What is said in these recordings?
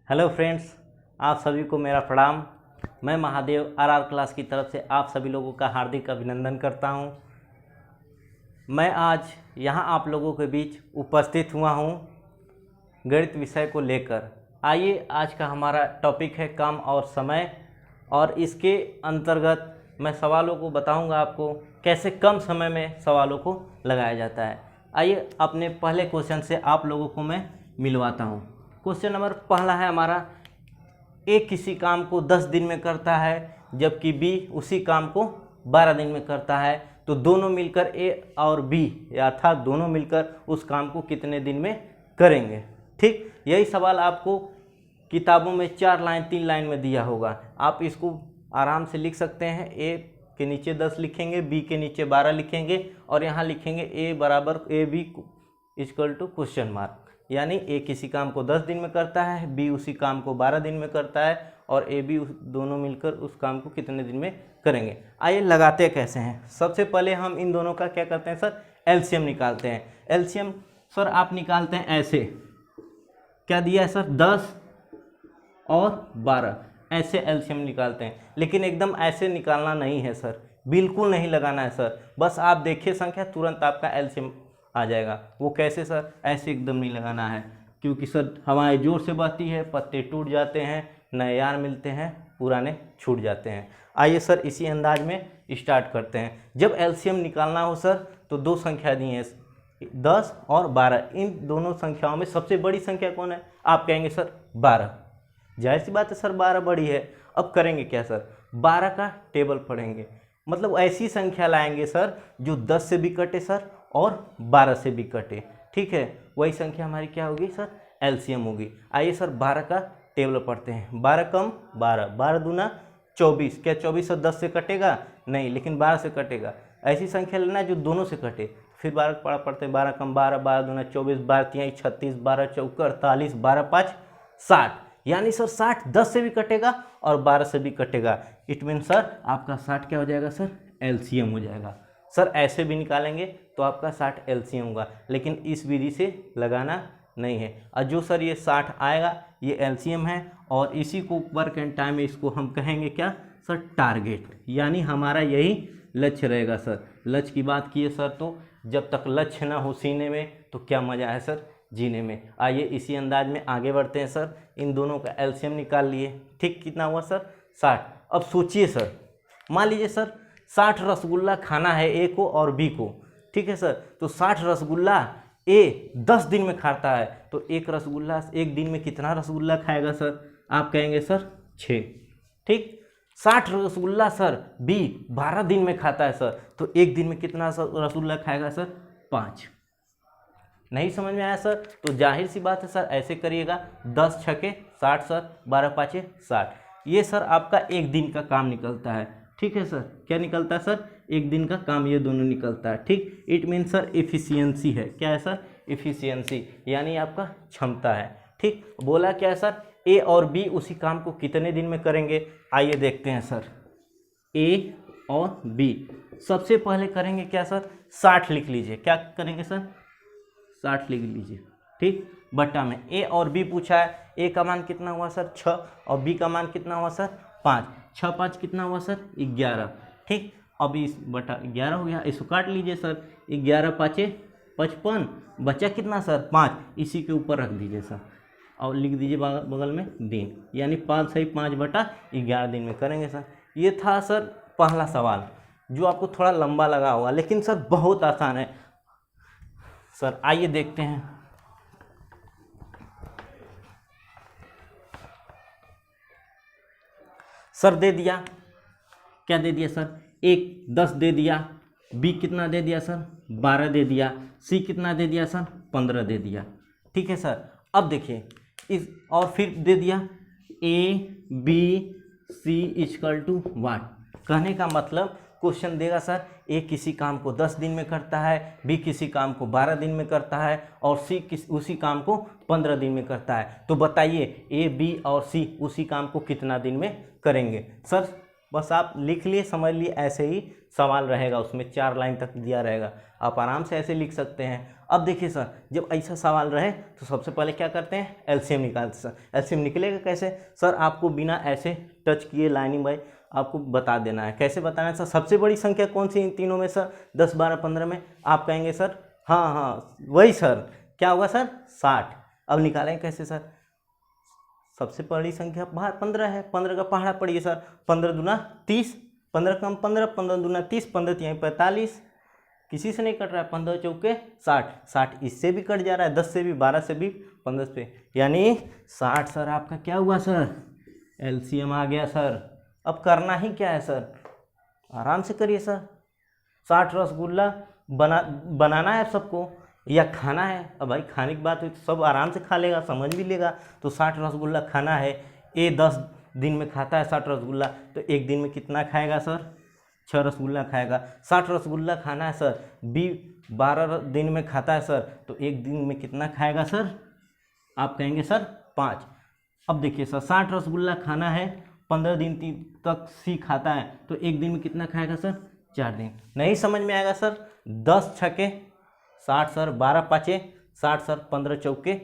Hello friends, आप सभी को मेरा प्रणाम। मैं महादेव आरआर क्लास की तरफ से आप सभी लोगों का हार्दिक अभिनंदन करता हूं। मैं आज यहां आप लोगों के बीच उपस्थित हुआ हूं गणित विषय को लेकर। आइए, आज का हमारा टॉपिक है काम और समय, और इसके अंतर्गत मैं सवालों को बताऊंगा आपको कैसे कम समय में सवालों को लगाया जाता है। आइए, अपने पहले क्वेश्चन से आप लोगों को मैं मिलवाता हूं। क्वेश्चन नंबर पहला है हमारा, ए किसी काम को 10 दिन में करता है जबकि बी उसी काम को 12 दिन में करता है, तो दोनों मिलकर ए और बी अर्थात दोनों मिलकर उस काम को कितने दिन में करेंगे। ठीक, यही सवाल आपको किताबों में 4 लाइन 3 लाइन में दिया होगा। आप इसको आराम से लिख सकते हैं। ए के नीचे 10 लिखेंगे, बी के नीचे 12 लिखेंगे और यहाँ लिखेंगे ए बराबर A B equal to question mark. यानी ए किसी काम को 10 दिन में करता है, बी उसी काम को 12 दिन में करता है और ए बी दोनों मिलकर उस काम को कितने दिन में करेंगे। आइए, लगाते कैसे हैं। सबसे पहले हम इन दोनों का क्या करते हैं सर, एलसीएम निकालते हैं। एलसीएम सर आप निकालते हैं ऐसे, क्या दिया है सर 10 और 12, ऐसे एलसीएम निकालते हैं। लेकिन एकदम ऐसे निकालना नहीं है सर, बिल्कुल नहीं लगाना है सर। बस आप देखिए संख्या, तुरंत आपका एलसीएम आ जाएगा। वो कैसे सर, ऐसे एकदम नहीं लगाना है, क्योंकि सर हवाएं जोर से बहती है, पत्ते टूट जाते हैं, नए यार मिलते हैं, पुराने छूट जाते हैं। आइए सर, इसी अंदाज में स्टार्ट करते हैं। जब एलसीएम निकालना हो सर तो 2 संख्या दी हैं, 10 और 12। इन दोनों संख्याओं में सबसे बड़ी संख्या कौन है? आप कहेंगे सर 12। जाहिर सी बात है सर, 12 बड़ी है। अब करेंगे क्या सर, 12 का टेबल पढ़ेंगे, मतलब ऐसी संख्या लाएंगे सर जो 10 से भी कटे सर और 12 से भी कटे। ठीक है, वही संख्या हमारी क्या होगी सर, एलसीएम होगी। आइए सर 12 का टेबल पढ़ते हैं। 12 कम 12, 12 दूना 24। क्या 24 और 10 से कटेगा? नहीं, लेकिन 12 से कटेगा। ऐसी संख्या लेना है जो दोनों से कटे। फिर 12 पढ़ते हैं, 12 कम 12, 12 दूना 24, 12 तिहाई 36, 12 चौका 48, 12 5 60। यानी सर 60 10 से भी कटेगा और 12 से भी कटेगा। इट मीन सर आपका 60 क्या हो जाएगा सर, एलसीएम हो जाएगा। सर ऐसे भी निकालेंगे तो आपका 60 एलसीएम होगा, लेकिन इस विधि से लगाना नहीं है। और जो सर ये 60 आएगा ये एलसीएम है, और इसी को वर्क एंड टाइम में इसको हम कहेंगे क्या सर, टारगेट। यानी हमारा यही लक्ष्य रहेगा सर। लक्ष्य की बात की है सर, तो जब तक लक्ष्य ना हो सीने में तो क्या मज़ा है सर जीने में। आइए इसी अंदाज में आगे बढ़ते हैं सर। इन दोनों का एलसीएम निकाल लिए। ठीक, कितना हुआ सर 60। अब सोचिए सर, मान लीजिए सर 60 रसगुल्ला खाना है ए को और बी को। ठीक है सर, तो 60 रसगुल्ला ए 10 दिन में खाता है, तो एक रसगुल्ला एक दिन में कितना रसगुल्ला खाएगा सर? आप कहेंगे सर 6। ठीक, 60 रसगुल्ला सर बी 12 दिन में खाता है सर, तो एक दिन में कितना रसगुल्ला खाएगा सर? 5। नहीं समझ में आया सर? तो जाहिर सी बात है सर, ऐसे करिएगा 10 छके 60 सर, 12 पाँचे 60। ये सर आपका एक दिन का काम निकलता है। ठीक है सर, क्या निकलता है सर, एक दिन का काम ये दोनों निकलता है। ठीक, इट मीन सर एफिशिएंसी है। क्या है सर, एफिशिएंसी, यानी आपका क्षमता है। ठीक, बोला क्या है सर, ए और बी उसी काम को कितने दिन में करेंगे। आइए देखते हैं सर, ए और बी सबसे पहले करेंगे क्या सर, 60 लिख लीजिए। क्या करेंगे सर, 60 लिख लीजिए। ठीक, बट्टा में ए और बी पूछा है। ए का मान कितना हुआ सर 6, और बी का मान कितना हुआ सर 5। 6 5 कितना हुआ सर 11। ठीक, अब इस बटा 11 हो गया, इसको काट लीजिए सर। 11 पाँचे 55, बचा कितना सर 5। इसी के ऊपर रख दीजिए सर और लिख दीजिए बगल में दिन, यानी 5 सही 5 बटा 11 दिन में करेंगे सर। ये था सर पहला सवाल, जो आपको थोड़ा लंबा लगा होगा, लेकिन सर बहुत आसान है सर। आइए देखते हैं। सर दे दिया, क्या दे दिया सर, एक 10 दे दिया, बी कितना दे दिया सर 12 दे दिया, सी कितना दे दिया सर 15 दे दिया। ठीक है सर, अब देखिए इस और फिर दे दिया A B C equal to what. कहने का मतलब क्वेश्चन देगा सर ए किसी काम को 10 दिन में करता है, बी किसी काम को 12 दिन में करता है और सी उसी काम को 15 दिन में करता है। तो बताइए ए बी और सी उसी काम को कितना दिन में करेंगे। सर बस आप लिख लिए, समझ लिए, ऐसे ही सवाल रहेगा, उसमें 4 लाइन तक दिया रहेगा, आप आराम से ऐसे लिख सकते हैं। अब देखिए सर, जब ऐसा सवाल रहे तो सबसे पहले क्या करते हैं, एलसीएम निकालते सर। एलसीएम निकलेगा कैसे सर, आपको बिना ऐसे टच किए लाइनिंग बाय आपको बता देना है। कैसे बताना है सर, सबसे बड़ी संख्या कौन सी इन तीनों में सर, 10, 12, 15 में, आप कहेंगे सर हाँ वही सर, क्या होगा सर, 60। अब निकालेंगे कैसे सर, सबसे बड़ी संख्या 15 है, 15 का पहाड़ा पढ़िए सर, 15 दूना 30, 15 कम 15, 15 दूना 30, 15 तिहाई 45, किसी से नहीं कट रहा है, 15 चौके 60, 60 इससे भी कट जा रहा है, 10 से भी, 12 से भी, 15 से, यानी 60 सर आपका क्या हुआ सर, एलसीएम आ गया सर। अब करना ही क्या है सर, आराम से करिए सर। 60 रसगुल्ला बनाना है सबको या खाना है। अब भाई खाने की बात हुई तो सब आराम से खा लेगा, समझ भी लेगा। तो 60 रसगुल्ला खाना है, ए 10 दिन में खाता है 60 रसगुल्ला, तो एक दिन में कितना खाएगा सर, 6 रसगुल्ला खाएगा। 60 रसगुल्ला खाना है सर, बी 12 दिन में खाता है सर, तो एक दिन में कितना खाएगा सर, आप कहेंगे सर 5। अब देखिए सर, 60 रसगुल्ला खाना है, 15 दिन तक सी खाता है, तो एक दिन में कितना खाएगा सर, 4 दिन। नहीं समझ में आएगा सर, 10 छके 60 सर, 12 पाँचे 60 सर, 15 चौके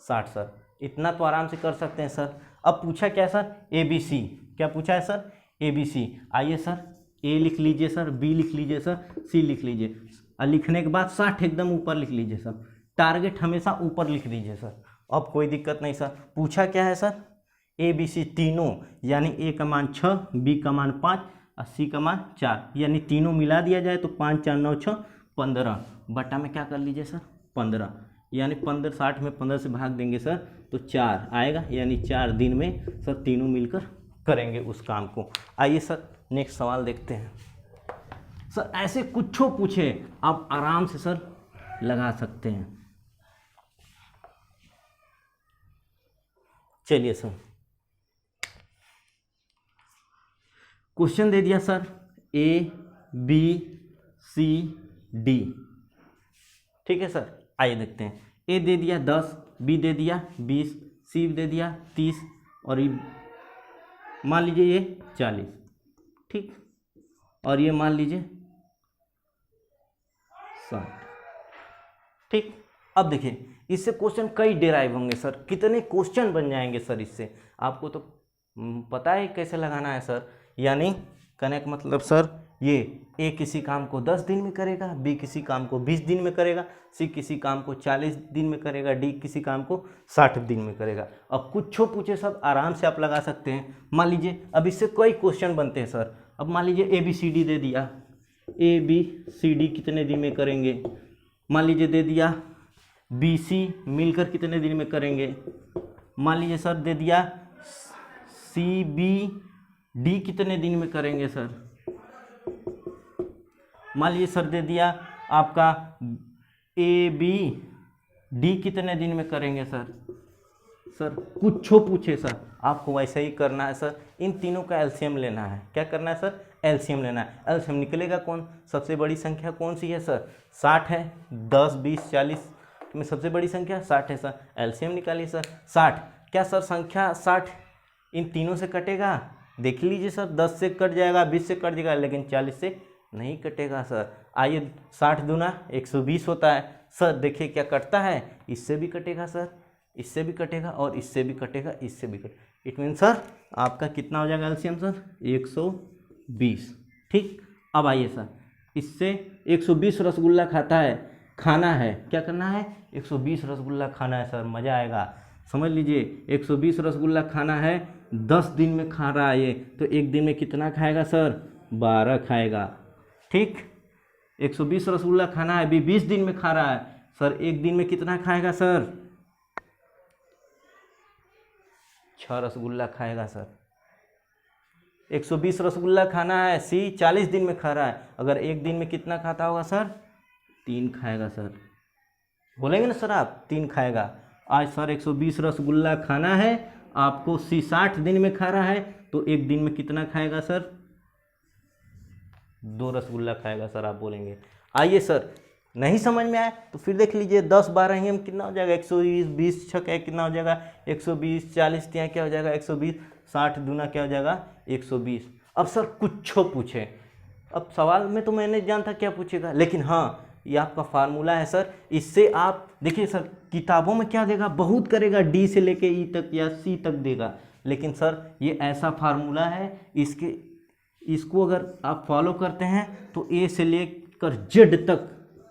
60 सर, इतना तो आराम से कर सकते हैं सर। अब पूछा क्या सर, ABC, क्या पूछा है सर, ABC। आइए सर, A लिख लीजिए सर, B लिख लीजिए सर, C लिख लीजिए, और लिखने के बाद 60 एकदम ऊपर लिख लीजिए सर, टारगेट हमेशा ऊपर लिख दीजिए सर। अब कोई दिक्कत नहीं सर। पूछा क्या है सर, ABC तीनों, यानी A का मान 6, B का मान 5 और C का मान 4, यानी तीनों मिला दिया जाए तो 5 4 9 6 15, बटा में क्या कर लीजिए सर 15, यानी 15 60 में 15 से भाग देंगे सर तो 4 आएगा, यानी 4 दिन में सर तीनों मिलकर करेंगे उस काम को। आइए सर नेक्स्ट सवाल देखते हैं। सर ऐसे कुछ पूछे आप आराम से सर लगा सकते हैं। चलिए सर, क्वेश्चन दे दिया सर ABCD, ठीक है सर। आइए देखते हैं, A दे दिया 10, B दे दिया 20, C दे दिया 30 और मान लीजिए ये 40, ठीक, और ये मान लीजिए 60, ठीक। अब देखिए इससे क्वेश्चन कई डेराइव होंगे सर, कितने क्वेश्चन बन जाएंगे सर इससे, आपको तो पता है कैसे लगाना है सर। यानी कहने का मतलब सर, ये A किसी काम को 10 दिन में करेगा, B किसी काम को 20 दिन में करेगा, C किसी काम को 40 दिन में करेगा, D किसी काम को 60 दिन में करेगा। अब कुछ पूछे सब आराम से आप लगा सकते हैं। मान लीजिए अब इससे कोई क्वेश्चन बनते हैं सर। अब मान लीजिए ABCD दे दिया, ABCD कितने दिन में करेंगे, मान लीजिए दे दिया BC मिलकर कितने दिन में करेंगे, मान लीजिए सर दे दिया CBD कितने दिन में करेंगे सर, मान लीजिए सर दे दिया आपका ABD कितने दिन में करेंगे सर। सर कुछ पूछे सर, आपको वैसे ही करना है सर। इन तीनों का एलसीएम लेना है। क्या करना है सर, एलसीएम लेना है। एलसीएम निकलेगा कौन, सबसे बड़ी संख्या कौन सी है सर, 60 है। 10 20 40 में सबसे बड़ी संख्या 60 है सर। एलसीएम निकालिए सर। 60 क्या सर, संख्या 60 इन तीनों से कटेगा, देख लीजिए सर। 10 से कट जाएगा, 20 से कट जाएगा, लेकिन 40 से नहीं कटेगा सर। आइए 60 दूना 120 होता है सर। देखिए क्या कटता है, इससे भी कटेगा सर, इससे भी कटेगा और इससे भी कटेगा, इससे भी कटेगा। इट मीन सर आपका कितना हो जाएगा एलसीएम सर, 120, ठीक। अब आइए सर, इससे 120 रसगुल्ला खाना है। क्या करना है, 120 रसगुल्ला खाना है सर, मज़ा आएगा। समझ लीजिए 120 रसगुल्ला खाना है, 10 दिन में खा रहा है ये, तो एक दिन में कितना खाएगा सर, 12 खाएगा, ठीक। 120 रसगुल्ला खाना है, अभी 20 दिन में खा रहा है सर, एक दिन में कितना खाएगा सर, 6 रसगुल्ला खाएगा सर। 120 रसगुल्ला खाना है, सी 40 दिन में खा रहा है, अगर एक दिन में कितना खाता होगा सर, 3 खाएगा सर। बोलेंगे ना सर आप, 3 खाएगा। आज सर 120 रसगुल्ला खाना है आपको, सी 60 दिन में खा रहा है, तो एक दिन में कितना खाएगा सर, 2 रसगुल्ला खाएगा सर, आप बोलेंगे। आइए सर, नहीं समझ में आया तो फिर देख लीजिए, 10 12 ही में कितना हो जाएगा, 120, 20 छक है कितना हो जाएगा, 120, 40 क्या हो जाएगा 120, 60 दूना क्या हो जाएगा 120। अब सर कुछ पूछे, अब सवाल में तो मैं नहीं जानता क्या पूछेगा, लेकिन हाँ ये आपका फार्मूला है सर। इससे आप देखिए सर, किताबों में क्या देगा, बहुत करेगा, डी से लेके ई तक या सी तक देगा, लेकिन सर ये ऐसा फार्मूला है, इसको अगर आप फॉलो करते हैं तो ए से लेकर जेड तक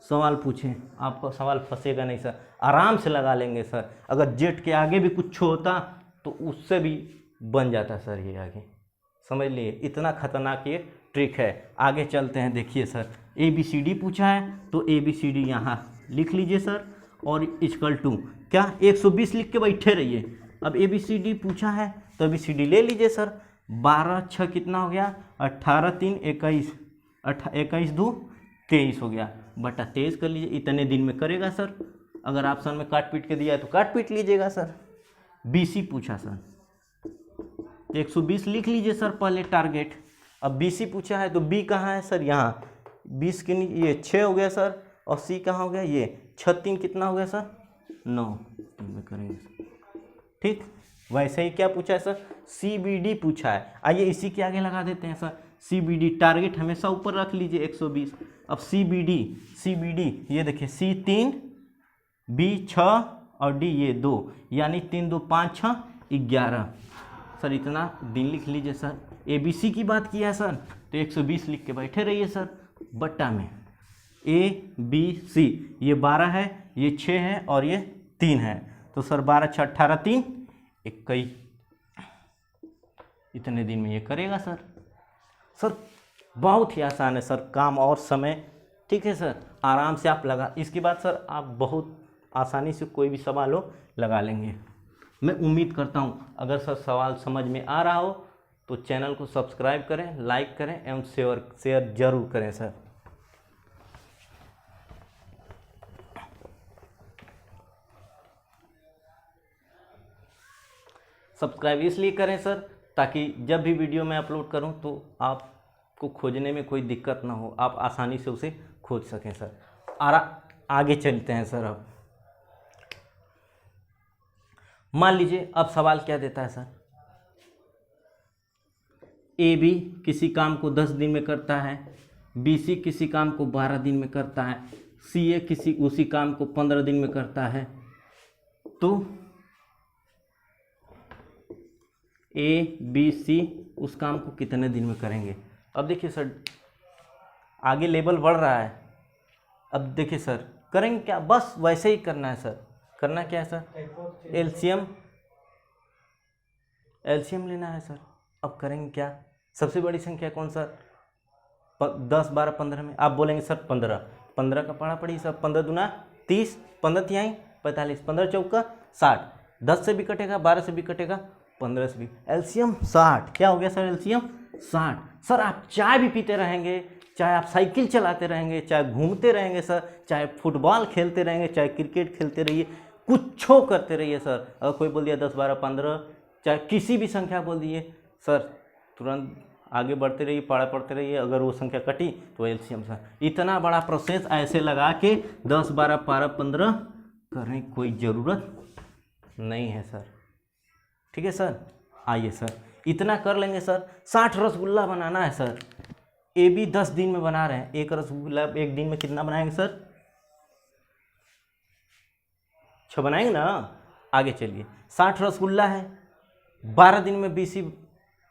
सवाल पूछें, आपका सवाल फंसेगा नहीं सर, आराम से लगा लेंगे सर। अगर जेड के आगे भी कुछ होता तो उससे भी बन जाता सर ये आगे, समझ लिए, इतना खतरनाक ये ट्रिक है। आगे चलते हैं, देखिए सर ABCD पूछा है तो ABCD यहाँ लिख लीजिए सर, और इक्वल टू क्या 120 लिख के बैठे रहिए। अब ABCD पूछा है तो ABCD ले लीजिए सर, 12 6 कितना हो गया, 18 3 21, 21 2 23 हो गया, बटा 23 कर लीजिए, इतने दिन में करेगा सर। अगर ऑप्शन में काट पीट के दिया है तो काट पीट लीजिएगा सर। BC पूछा सर, 120 लिख लीजिए सर पहले टारगेट। अब BC पूछा है तो B कहाँ है सर, यहाँ 20 के ये 6 हो गया सर, और C कहाँ हो गया, ये 6 3 कितना हो गया सर, 9 में करेंगे सर। ठीक, वैसे ही क्या पूछा है सर, CBD पूछा है। आइए इसी के आगे लगा देते हैं सर, CBD टारगेट हमेशा ऊपर रख लीजिए 120। अब CBD ये देखिए, C 3 B 6 और D ये 2, यानी 3 2 5 6 11 सर, इतना दिन लिख लीजिए सर। ABC की बात किया है सर तो 120 लिख के बैठे रहिए सर, बट्टा में ABC ये 12 है, ये 6 है और ये 3 है, तो सर 12 6 18 3 21, इतने दिन में ये करेगा सर। सर बहुत ही आसान है सर, काम और समय, ठीक है सर, आराम से आप लगा, इसके बाद सर आप बहुत आसानी से कोई भी सवाल हो लगा लेंगे। मैं उम्मीद करता हूँ अगर सर सवाल समझ में आ रहा हो तो चैनल को सब्सक्राइब करें, लाइक करें एवं शेयर जरूर करें सर। सब्सक्राइब इसलिए करें सर ताकि जब भी वीडियो मैं अपलोड करूं तो आपको खोजने में कोई दिक्कत ना हो, आप आसानी से उसे खोज सकें सर। आगे चलते हैं सर। अब मान लीजिए अब सवाल क्या देता है सर, AB किसी काम को 10 दिन में करता है, BC किसी काम को 12 दिन में करता है, CA किसी उसी काम को 15 दिन में करता है, तो ABC उस काम को कितने दिन में करेंगे। अब देखिए सर आगे लेवल बढ़ रहा है, अब देखिए सर करेंगे क्या, बस वैसे ही करना है सर। करना क्या है सर, एलसीएम लेना है सर। अब करेंगे क्या, सबसे बड़ी संख्या कौन सर, 10 12 15 में आप बोलेंगे सर 15 का पढ़ा पड़ी सर, 15 दूना 30, 15 तिहाई 45, 15 चौका 60, 10 से भी कटेगा, 12 से भी कटेगा, 15 से भी, एलसीएम 60। क्या हो गया सर, एलसीएम 60। सर आप चाय भी पीते रहेंगे, चाहे आप साइकिल चलाते रहेंगे, चाहे घूमते रहेंगे सर, चाहे फुटबॉल खेलते रहेंगे, चाहे क्रिकेट खेलते रहिए, कुछो करते रहिए सर। अगर कोई बोल दिया 10 12 15, चाहे किसी भी संख्या बोल दिए सर, तुरंत आगे बढ़ते रहिए, पढ़ते रहिए, अगर वो संख्या कटी तो एलसीएम सर। इतना बड़ा प्रोसेस ऐसे लगा के 10 12 12 15 करने की कोई ज़रूरत नहीं है सर, ठीक है सर। आइए सर इतना कर लेंगे सर। 60 रसगुल्ला बनाना है सर, AB 10 दिन में बना रहे हैं, एक रसगुल्ला एक दिन में कितना बनाएंगे सर, 6 बनाएंगे ना। आगे चलिए, 60 रसगुल्ला है, 12 दिन में BC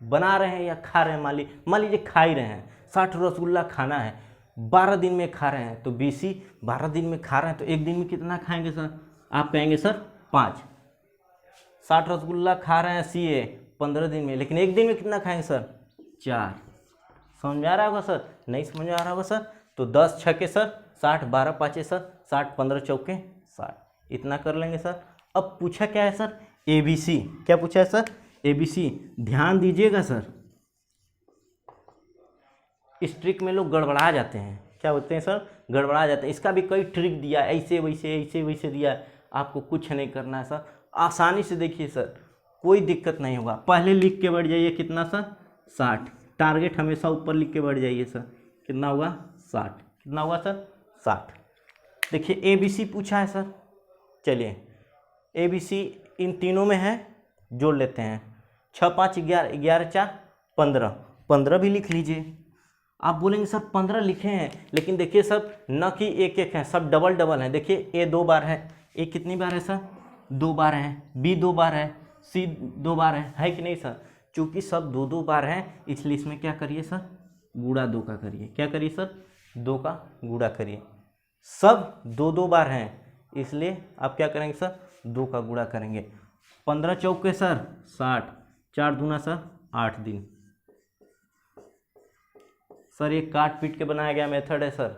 बना रहे हैं या खा रहे हैं, मान लीजिए खा ही रहे हैं, 60 रसगुल्ला खाना है, 12 दिन में खा रहे हैं, तो BC 12 दिन में खा रहे हैं, तो एक दिन में कितना खाएंगे सर, आप कहेंगे सर 5। 60 रसगुल्ला खा रहे हैं CA 15 दिन में, लेकिन एक दिन में कितना खाएंगे सर, 4। समझ में आ रहा होगा सर, नहीं समझ में आ रहा होगा सर, तो 10 छक्के सर 60, 12 पाँचे सर 60, 15 चौके 60, इतना कर लेंगे सर। अब पूछा क्या है सर, ABC। क्या पूछा है सर, ABC। ध्यान दीजिएगा सर, इस ट्रिक में लोग गड़बड़ा जाते हैं, क्या बोलते हैं सर, गड़बड़ा जाते हैं। इसका भी कई ट्रिक दिया, ऐसे वैसे दिया है, आपको कुछ नहीं करना है सर, आसानी से देखिए सर, कोई दिक्कत नहीं होगा। पहले लिख के बढ़ जाइए कितना सर, 60, टारगेट हमेशा ऊपर लिख के बढ़ जाइए सर, कितना होगा 60, कितना होगा सर 60। देखिए ABC पूछा है सर, चलिए ABC इन तीनों में है, जोड़ लेते हैं, 6 5 11, 11 4 15, 15 भी लिख लीजिए। आप बोलेंगे सर 15 लिखे हैं, लेकिन देखिए सर न कि एक एक है, सब डबल डबल हैं। देखिए ए 2 बार है, ए कितनी बार है सर? 2 बार है। बी 2 बार है, सी 2 बार है कि नहीं सर? चूंकि सब 2 बार हैं, इसलिए इसमें क्या करिए सर? गुणा 2 का करिए। क्या करिए सर? 2 का गुणा करिए। सब 2 बार हैं, इसलिए आप क्या करेंगे सर? 2 का गुणा करेंगे। 15 चौके सर 60, 4 दूना सर 8 दिन। सर ये काट पीट के बनाया गया मेथड है सर,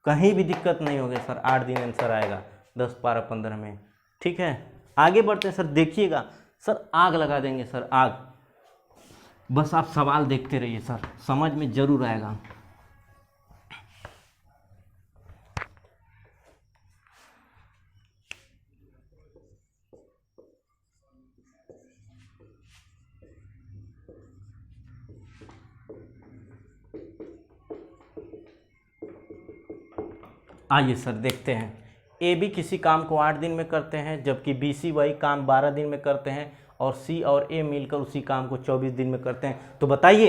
कहीं भी दिक्कत नहीं होगी सर। 8 दिन आंसर आएगा 10, 12, 15 में। ठीक है, आगे बढ़ते हैं सर। देखिएगा सर, आग लगा देंगे सर, आग। बस आप सवाल देखते रहिए सर, समझ में जरूर आएगा। आइए सर देखते हैं। ए बी किसी काम को 8 दिन में करते हैं, जबकि बी सी वही काम 12 दिन में करते हैं, और सी और ए मिलकर उसी काम को 24 दिन में करते हैं। तो बताइए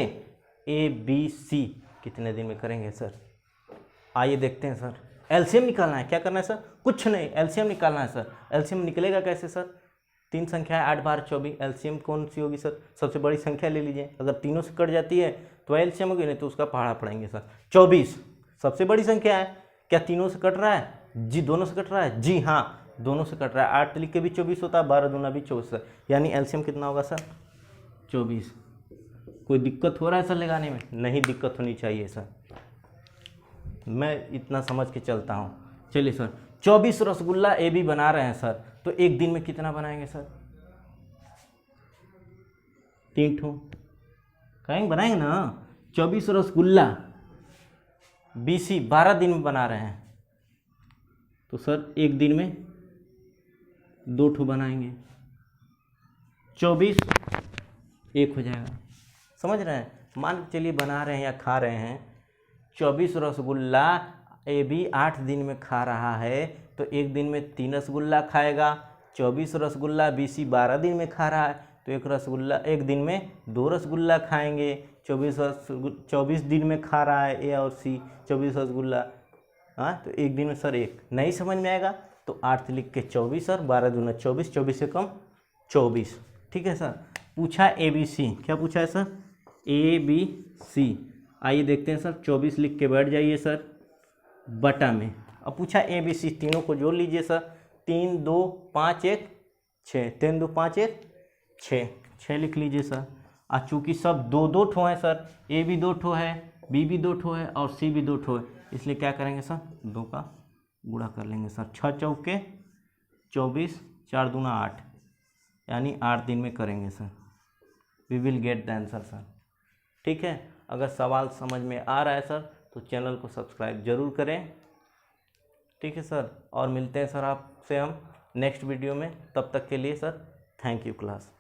ए बी सी कितने दिन में करेंगे सर? आइए देखते हैं सर। एलसीएम निकालना है। क्या करना है सर? कुछ नहीं, एलसीएम निकालना है सर। एलसीएम निकलेगा कैसे सर? 3 संख्या है, 8 बार 24। एलसीएम कौन सी होगी सर? सबसे बड़ी संख्या ले लीजिए। अगर तीनों से कट जाती है तो एलसीएम होगी, नहीं तो उसका पहाड़ा पड़ेंगे सर। 24 सबसे बड़ी संख्या है। क्या तीनों से कट रहा है? जी, दोनों से कट रहा है। जी हाँ, दोनों से कट रहा है। 8 लिख के भी 24 होता है, 12 दूना भी 24 है, यानी एलसीएम कितना होगा सर? 24। कोई दिक्कत हो रहा है सर लगाने में? नहीं दिक्कत होनी चाहिए सर, मैं इतना समझ के चलता हूँ। चलिए सर, 24 रसगुल्ला ए बी बना रहे हैं सर, तो एक दिन में कितना बनाएंगे सर? 3 ठो कहेंगे बनाएंगे ना। 24 रसगुल्ला बी सी 12 दिन में बना रहे हैं, तो सर एक दिन में 2 ठो बनाएंगे। 24 एक हो जाएगा। समझ रहे हैं? मान के चलिए बना रहे हैं या खा रहे हैं, 24 रसगुल्ला ए बी 8 दिन में खा रहा है, तो एक दिन में 3 रसगुल्ला खाएगा। 24 रसगुल्ला बी सी 12 दिन में खा रहा है, तो एक दिन में 2 रसगुल्ला खाएंगे। 24 दिन में खा रहा है ए और सी 24 रसगुल्ला, हाँ, तो एक दिन में सर एक। नहीं समझ में आएगा तो 8 लिख के 24 और 12 दूना 24, 24 से कम 24। ठीक है सर। पूछा ए बी सी, क्या पूछा है सर? ए बी सी। आइए देखते हैं सर। 24 लिख के बैठ जाइए सर बटा में। अब पूछा ए बी सी, तीनों को जोड़ लीजिए सर। 3 2 5 1 6, 3 2 5 1 6, 6 लिख लीजिए सर। और चूँकि सब 2 ठो हैं सर, ए भी 2 ठो है, बी भी 2 ठो है और सी भी 2 ठो है, इसलिए क्या करेंगे सर? 2 का गुणा कर लेंगे सर। 6 चौके 24, 4 दूना 8, यानी 8 दिन में करेंगे sir. We will get the answer sir. ठीक है, अगर सवाल समझ में आ रहा है सर तो चैनल को सब्सक्राइब जरूर करें। ठीक है सर, और मिलते हैं सर आपसे हम नेक्स्ट वीडियो में। तब तक के लिए सर थैंक यू क्लास।